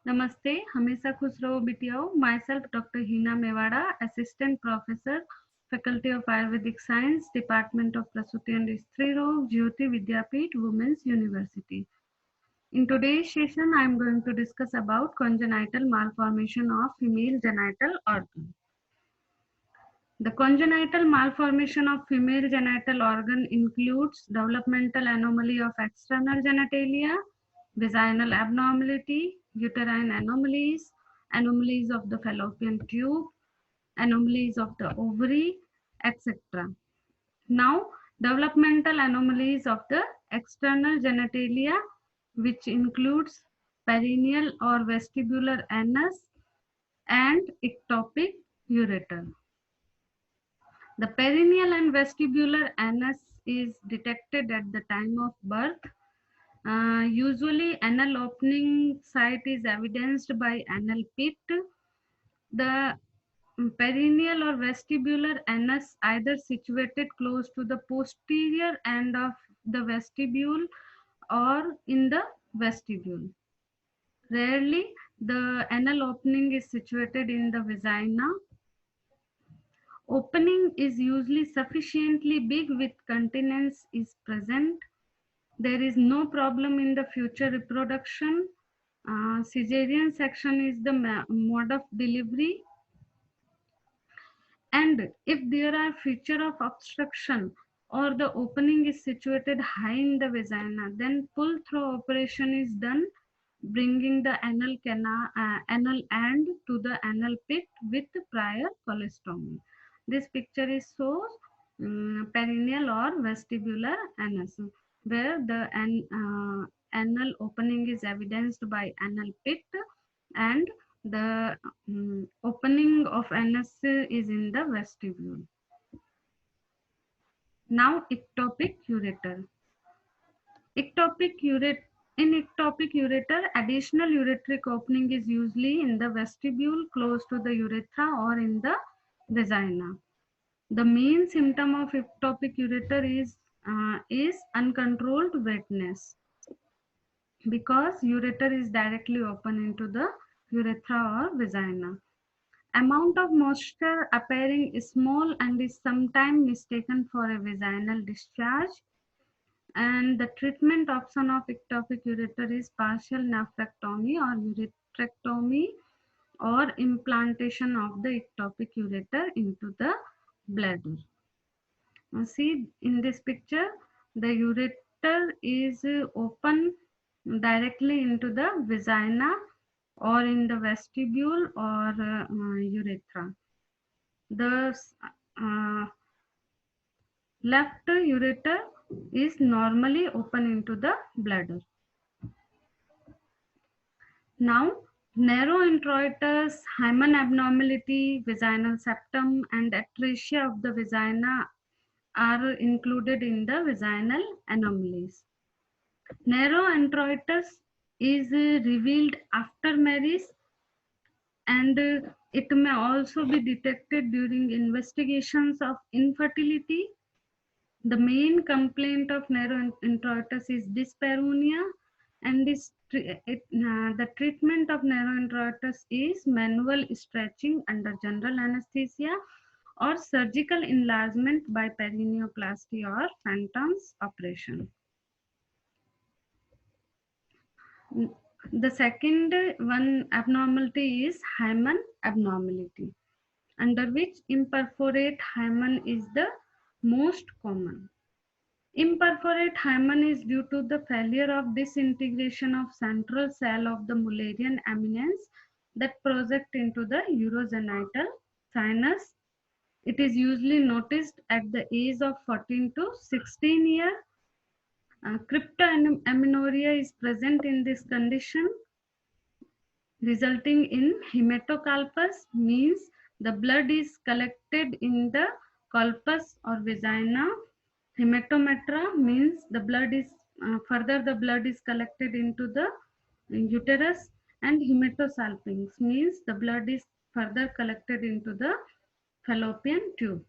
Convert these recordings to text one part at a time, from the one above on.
नमस्ते, हमेशा खुश रहो बिटियाओ। Myself doctor Heena Mewada, assistant professor, faculty of Ayurvedic science, department of Prasuti and Stri Rog, Jyoti Vidyapeeth, women's university. In today's session, I am going to discuss about congenital malformation of female genital organ. The congenital malformation of female genital organ includes developmental anomaly of external genitalia, vaginal abnormality, uterine anomalies, anomalies of the fallopian tube, anomalies of the ovary, etc. Now, developmental anomalies of the external genitalia, which includes perineal or vestibular anus and ectopic ureter. The perineal and vestibular anus is detected at the time of birth. Usually, anal opening site is evidenced by anal pit. The perineal or vestibular anus either situated close to the posterior end of the vestibule or in the vestibule. Rarely, the anal opening is situated in the vagina. Opening is usually sufficiently big with continence is present. There is no problem in the future reproduction. Caesarean section is the mode of delivery. And if there are feature of obstruction or the opening is situated high in the vagina, then pull through operation is done, bringing the anal end to the anal pit with prior colostomy. This picture is shows perineal or vestibular anus, where the anal opening is evidenced by anal pit, and the opening of anus is in the vestibule. Now, ectopic ureter. Ectopic ureter. In ectopic ureter, additional ureteric opening is usually in the vestibule close to the urethra or in the vagina. The main symptom of ectopic ureter is uncontrolled wetness, because ureter is directly open into the urethra or vagina. Amount of moisture appearing small and is sometimes mistaken for a vaginal discharge. And the treatment option of ectopic ureter is partial nephrectomy or uretrectomy, or implantation of the ectopic ureter into the bladder. See in this picture, the ureter is open directly into the vagina or in the vestibule or urethra. The left ureter is normally open into the bladder. Now, narrow introitus, hymen abnormality, vaginal septum, and atresia of the vagina are included in the vaginal anomalies. Narrow introitus is revealed after marriage, and it may also be detected during investigations of infertility. The main complaint of narrow introitus is dyspareunia, and the treatment of narrow introitus is manual stretching under general anesthesia or surgical enlargement by perineoplasty or Phantom's operation. The second one abnormality is hymen abnormality, under which imperforate hymen is the most common. Imperforate hymen is due to the failure of disintegration of central cell of the Mullerian eminence that project into the urogenital sinus. It is usually noticed at the age of 14 to 16 years. Cryptoamenorrhea is present in this condition, resulting in hematocarpus, means the blood is collected in the corpus or vagina. Hematometra means the blood is further the blood is collected into the uterus, and hematosalpinx means the blood is further collected into the fallopian tube.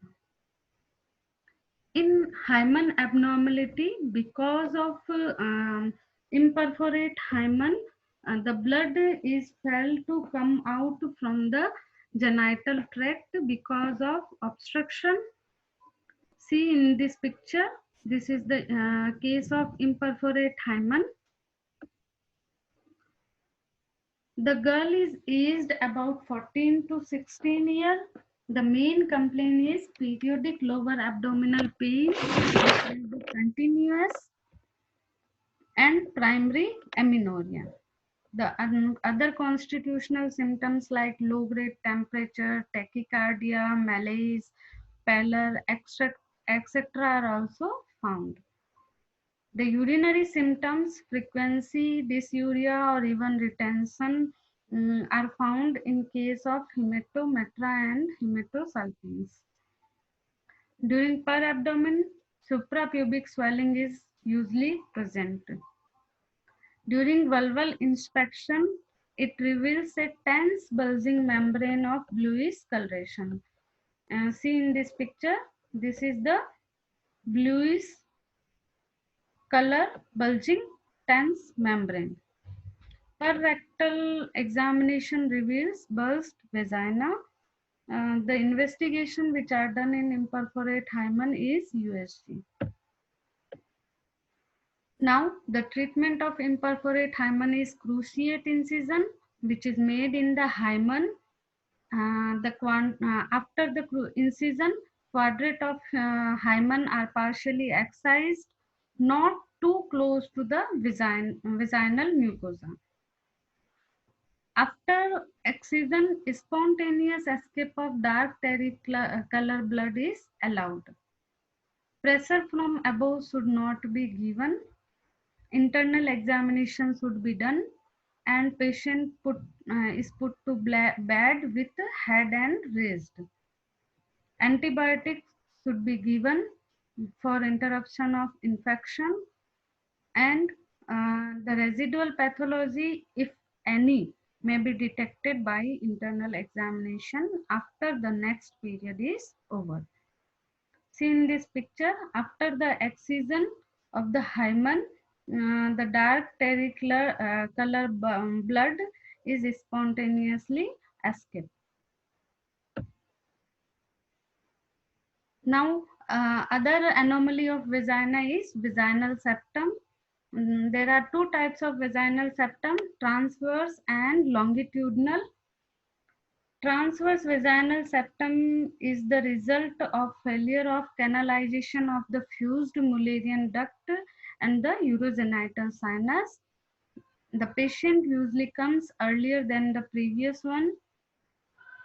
In hymen abnormality, because of imperforate hymen, The blood is felt to come out from the genital tract because of obstruction. See in this picture, this is the case of imperforate hymen. The girl is aged about 14 to 16 years. The main complaint is periodic lower abdominal pain, which will be continuous, and primary amenorrhea. The other constitutional symptoms like low-grade temperature, tachycardia, malaise, pallor, etc. are also found. The urinary symptoms, frequency, dysuria, or even retention are found in case of hematometra and hematosulfins. During per abdomen, suprapubic swelling is usually present. During vulval inspection, it reveals a tense bulging membrane of bluish coloration. See in this picture, this is the bluish color bulging tense membrane. Per rectal examination reveals burst vagina. The investigation which are done in imperforate hymen is USG. Now, the treatment of imperforate hymen is cruciate incision, which is made in the hymen. After the incision, quadrate of hymen are partially excised, not too close to the vaginal mucosa. After excision, spontaneous escape of dark terry color blood is allowed. Pressure from above should not be given. Internal examination should be done, and patient is put to bed with head and raised. Antibiotics should be given for interruption of infection, and the residual pathology, if any, may be detected by internal examination after the next period is over. See in this picture, after the excision of the hymen, the dark terry color blood is spontaneously escaped. Now, other anomaly of vagina is vaginal septum. There are two types of vaginal septum, transverse and longitudinal. Transverse vaginal septum is the result of failure of canalization of the fused Mullerian duct and the urogenital sinus. The patient usually comes earlier than the previous one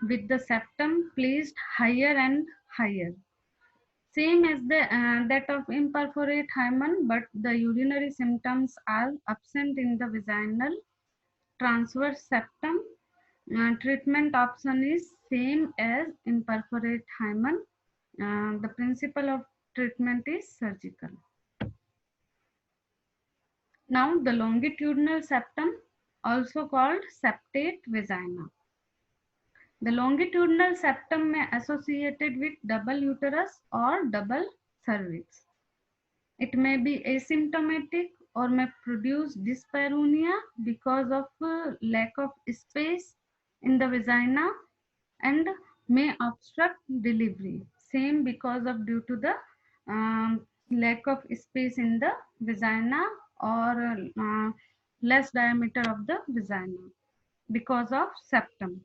with the septum placed higher and higher. Same as that of imperforate hymen, but the urinary symptoms are absent in the vaginal transverse septum. Treatment option is same as imperforate hymen. The principle of treatment is surgical. Now the longitudinal septum, also called septate vagina. The longitudinal septum may associated with double uterus or double cervix. It may be asymptomatic or may produce dyspareunia because of lack of space in the vagina, and may obstruct delivery. Same because of due to the lack of space in the vagina or less diameter of the vagina because of septum.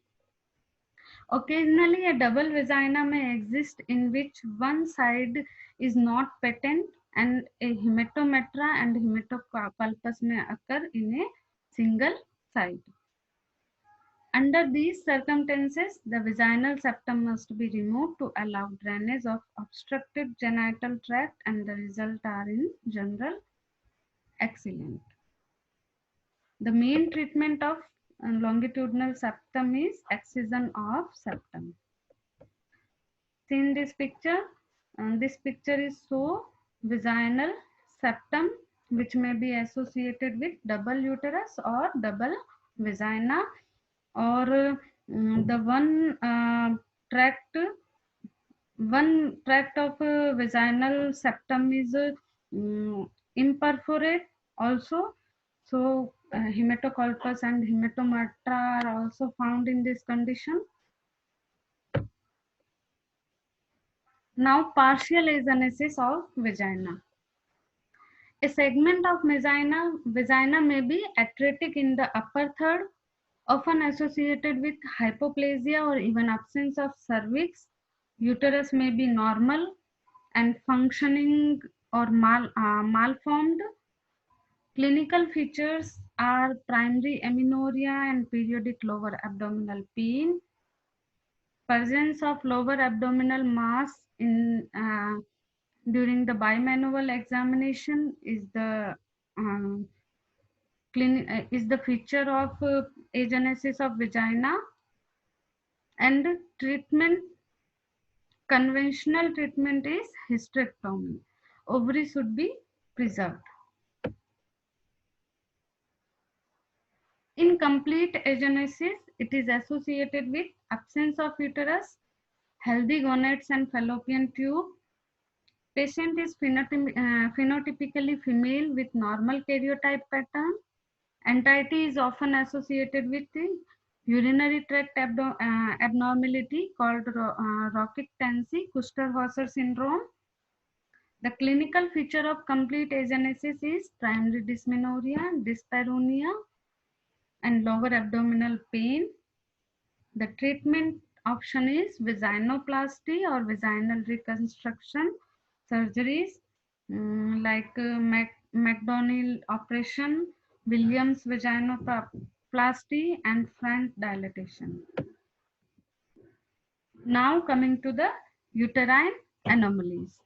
Occasionally, a double vagina may exist in which one side is not patent, and a hematometra and hematopulpus may occur in a single side. Under these circumstances, the vaginal septum must be removed to allow drainage of obstructed genital tract, and the results are in general excellent. The main treatment of longitudinal septum is excision of septum. See in this picture, this picture is so vaginal septum, which may be associated with double uterus or double vagina, or the tract of vaginal septum is imperforate also. So hematocolpus and hematomatra are also found in this condition. Now, partial agenesis of vagina. A segment of vagina may be atretic in the upper third, often associated with hypoplasia or even absence of cervix. Uterus may be normal and functioning or malformed. Clinical features are primary amenorrhea and periodic lower abdominal pain. Presence of lower abdominal mass in during the bimanual examination um, is the feature of agenesis of vagina. And treatment, conventional treatment is hysterectomy. Ovary should be preserved. In complete agenesis, it is associated with absence of uterus, healthy gonads and fallopian tube. Patient is phenotypically female with normal karyotype pattern. Entity is often associated with the urinary tract abnormality called Rokitansky-Kuster-Hauser syndrome. The clinical feature of complete agenesis is primary dysmenorrhea, dyspareunia, and lower abdominal pain. The treatment option is vaginoplasty or vaginal reconstruction surgeries like McDonnell operation, Williams vaginoplasty, and front dilatation. Now coming to the uterine anomalies.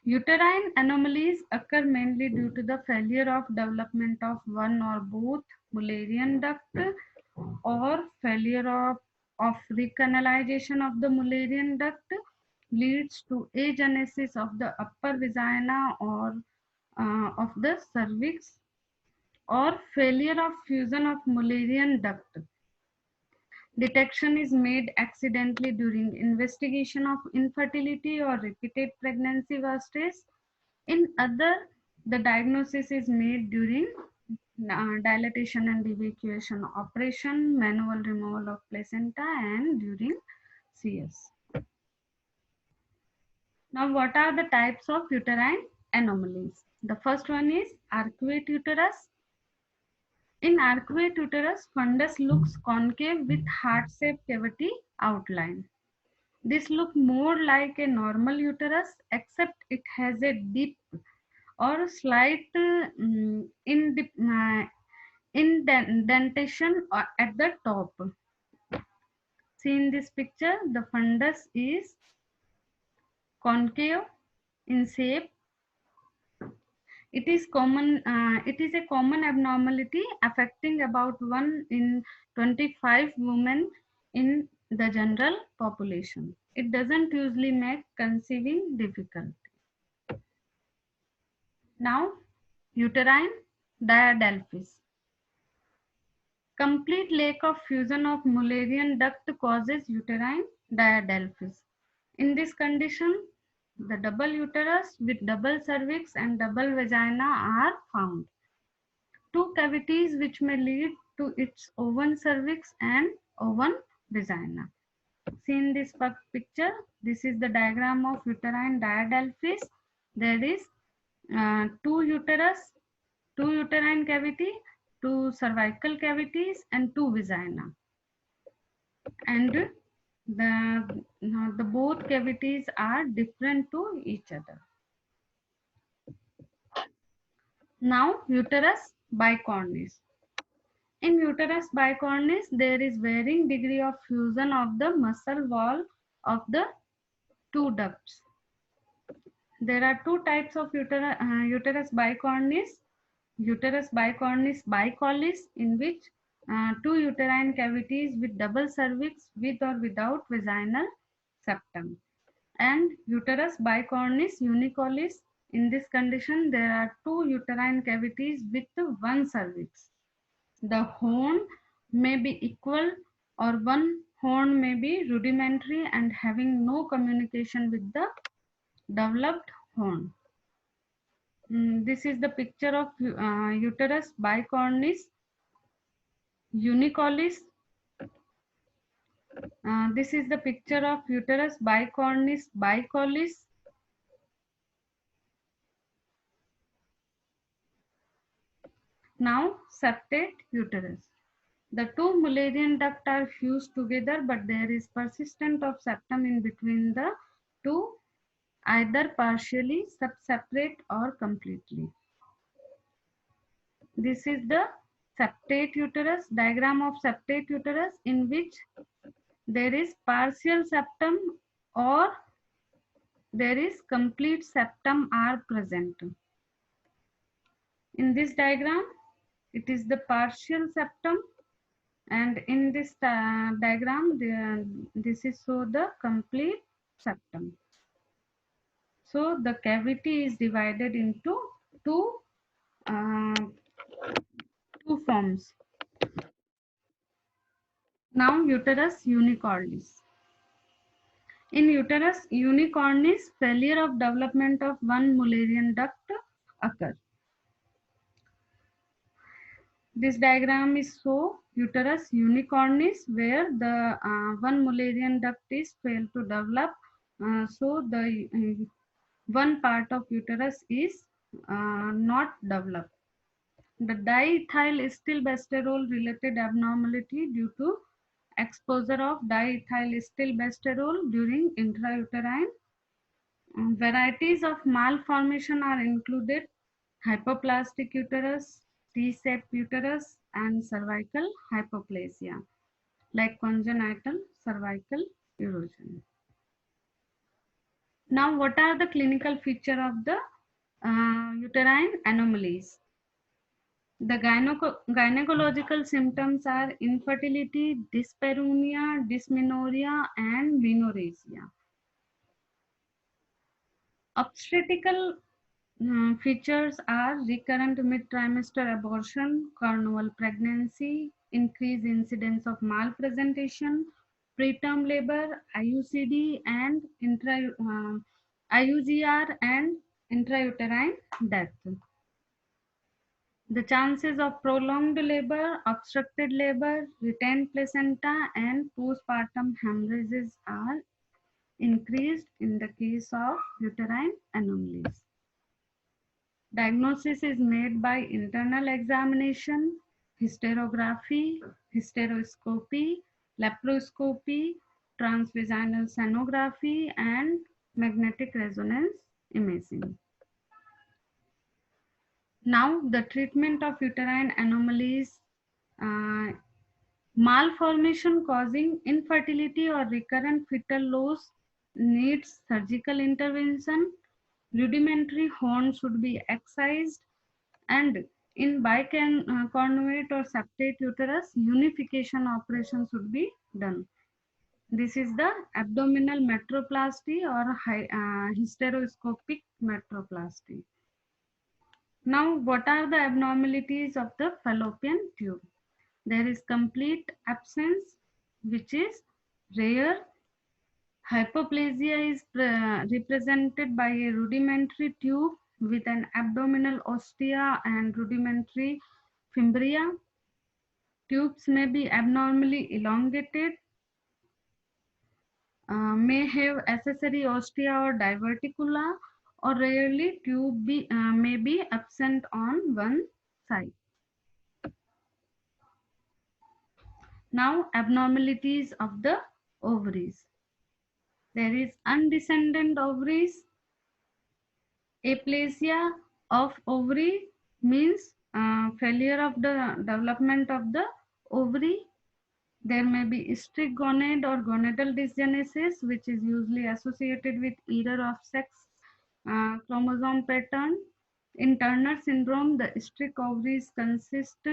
Uterine anomalies occur mainly due to the failure of development of one or both Mullerian duct or failure of recanalization of the Mullerian duct leads to agenesis of the upper vagina or of the cervix, or failure of fusion of Mullerian duct. Detection is made accidentally during investigation of infertility or repeated pregnancy wastage. In other, the diagnosis is made during dilatation and evacuation operation, manual removal of placenta, and during CS. Now, what are the types of uterine anomalies? The first one is arcuate uterus. In arcuate uterus, fundus looks concave with heart-shaped cavity outline. This looks more like a normal uterus, except it has a dip or slight indentation at the top. See in this picture, the fundus is concave in shape. It is common. It is a common abnormality affecting about 1 in 25 women in the general population. It doesn't usually make conceiving difficult. Now, uterine diadelphys. Complete lack of fusion of Mullerian duct causes uterine diadelphys. In this condition, the double uterus with double cervix and double vagina are found. Two cavities which may lead to its open cervix and open vagina. See in this picture, this is the diagram of uterine diadelphys. There is two uterine cavity, two cervical cavities, and two vagina. And the both cavities are different to each other. Now, uterus bicornis. In uterus bicornis, there is varying degree of fusion of the muscle wall of the two ducts. There are two types of uterus bicornis. Uterus bicornis bicollis, in which two uterine cavities with double cervix with or without vaginal septum, and uterus bicornis unicollis. In this condition, there are two uterine cavities with one cervix. The horn may be equal or one horn may be rudimentary and having no communication with the developed horn. This is the picture of uterus bicornis unicollis. This is the picture of uterus bicornis bicollis. Now septate uterus. The two Mullerian ducts are fused together, but there is persistent of septum in between the two, either partially separate or completely. This is the septate uterus, diagram of septate uterus, in which there is partial septum or there is complete septum are present. In this diagram, it is the partial septum, and in this diagram, this is so the complete septum. So the cavity is divided into two forms. Now uterus unicornis. In uterus unicornis, failure of development of one Mullerian duct occurs. This diagram is so uterus unicornis, where the one Mullerian duct is failed to develop. So the one part of uterus is not developed. The diethylestylbesterol related abnormality due to exposure of diethylestylbesterol during intrauterine. Varieties of malformation are included: hypoplastic uterus, T-shaped uterus, and cervical hypoplasia, like congenital cervical erosion. Now, what are the clinical features of the uterine anomalies? The gynecological symptoms are infertility, dyspareunia, dysmenorrhea, and menorrhagia. Obstetrical features are recurrent mid-trimester abortion, carnal pregnancy, increased incidence of malpresentation, preterm labor, IUCD, and IUGR and intrauterine death. The chances of prolonged labor, obstructed labor, retained placenta, and postpartum hemorrhages are increased in the case of uterine anomalies. Diagnosis is made by internal examination, hysterography, hysteroscopy, laparoscopy, transvaginal sonography, and magnetic resonance imaging. Now, the treatment of uterine anomalies, malformation causing infertility or recurrent fetal loss needs surgical intervention. Rudimentary horn should be excised, and in biconjugate or septate uterus, unification operation should be done. This is the abdominal metroplasty or hysteroscopic metroplasty. Now, what are the abnormalities of the fallopian tube? There is complete absence, which is rare. Hypoplasia is represented by a rudimentary tube with an abdominal ostia and rudimentary fimbria. Tubes may be abnormally elongated, may have accessory ostia or diverticula, or rarely tube may be absent on one side. Now, abnormalities of the ovaries. There is undescended ovaries. Aplasia of ovary means failure of the development of the ovary. There may be strict gonad or gonadal dysgenesis, which is usually associated with error of sex chromosome pattern. In Turner syndrome, the strict ovaries consist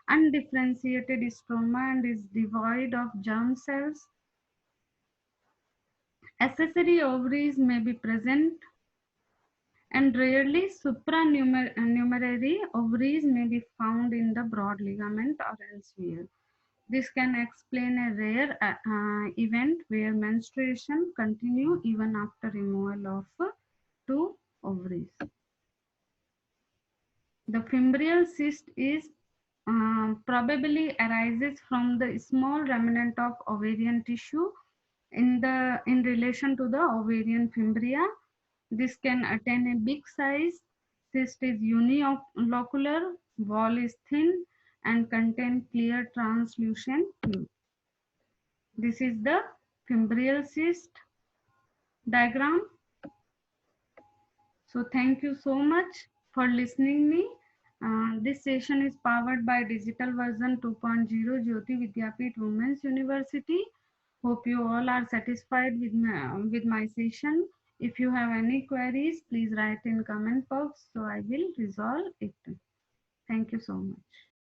undifferentiated stroma and is devoid of germ cells. Accessory ovaries may be present, and rarely supranumerary ovaries may be found in the broad ligament or elsewhere. This can explain a rare event where menstruation continue even after removal of two ovaries. The fimbrial cyst is probably arises from the small remnant of ovarian tissue in relation to the ovarian fimbria. This can attain a big size. Cyst is unilocular, wall is thin, and contain clear translucent fluid. This is the fimbrial cyst diagram. So thank you so much for listening me. This session is powered by Digital Version 2.0 Jyoti Vidyapeeth Women's University. Hope you all are satisfied with my session. If you have any queries, please write in comment box so I will resolve it. Thank you so much.